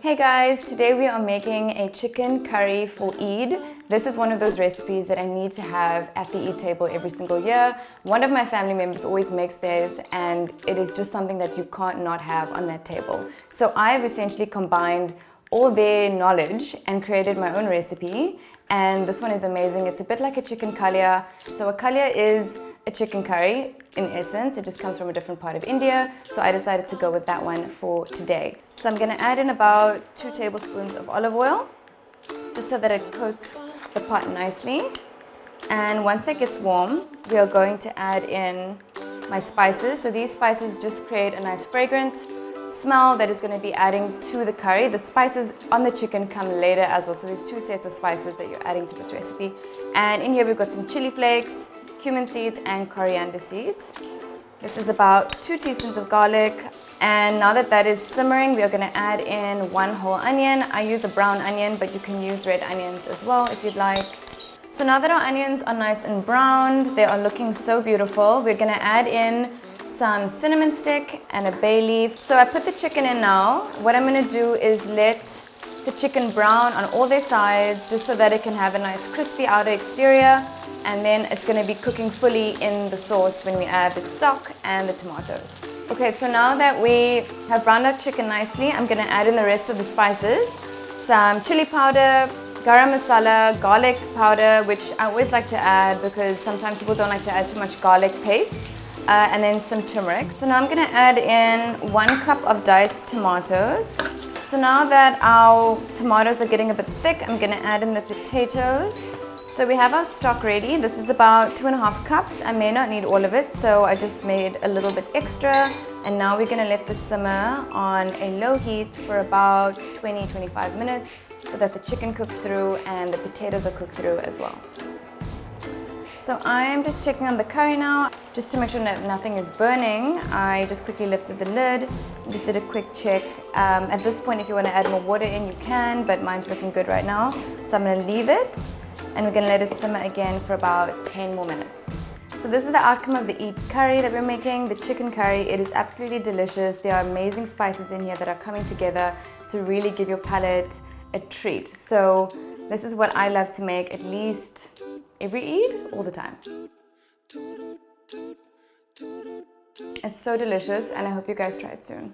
Hey guys, today we are making a chicken curry for Eid. This is one of those recipes that I need to have at the Eid table every single year. One of my family members always makes theirs and it is just something that you can't not have on that table. So I've essentially combined all their knowledge and created my own recipe. And this one is amazing. It's a bit like a chicken kalia. So a kalia is a chicken curry in essence. It just comes from a different part of India. So I decided to go with that one for today. So I'm gonna add in about 2 tablespoons of olive oil, just so that it coats the pot nicely. And once it gets warm, we are going to add in my spices. So these spices just create a nice fragrant smell that is going to be adding to the curry. The spices on the chicken come later as well. So there's 2 sets of spices that you're adding to this recipe. And in here we've got some chili flakes, cumin seeds and coriander seeds. This is about 2 teaspoons of garlic. And now that that is simmering, we are going to add in 1 whole onion. I use a brown onion, but you can use red onions as well if you'd like. So now that our onions are nice and browned, they are looking so beautiful, we're going to add in some cinnamon stick and a bay leaf. So I put the chicken in now. What I'm going to do is let the chicken brown on all their sides just so that it can have a nice crispy outer exterior, and then it's going to be cooking fully in the sauce when we add the stock and the tomatoes. Okay, so now that we have browned our chicken nicely, I'm going to add in the rest of the spices. Some chili powder, garam masala, garlic powder, which I always like to add because sometimes people don't like to add too much garlic paste. And then some turmeric. So now I'm going to add in 1 cup of diced tomatoes. So now that our tomatoes are getting a bit thick, I'm going to add in the potatoes. So we have our stock ready. This is about 2.5 cups. I may not need all of it, so I just made a little bit extra. And now we're going to let this simmer on a low heat for about 20-25 minutes so that the chicken cooks through and the potatoes are cooked through as well. So I'm just checking on the curry now, just to make sure that nothing is burning. I just quickly lifted the lid and just did a quick check. At this point, if you want to add more water in, you can, but mine's looking good right now. So I'm going to leave it, and we're going to let it simmer again for about 10 more minutes. So this is the outcome of the Eid curry that we're making, the chicken curry. It is absolutely delicious. There are amazing spices in here that are coming together to really give your palate a treat. So this is what I love to make at least every Eid, all the time. It's so delicious and I hope you guys try it soon.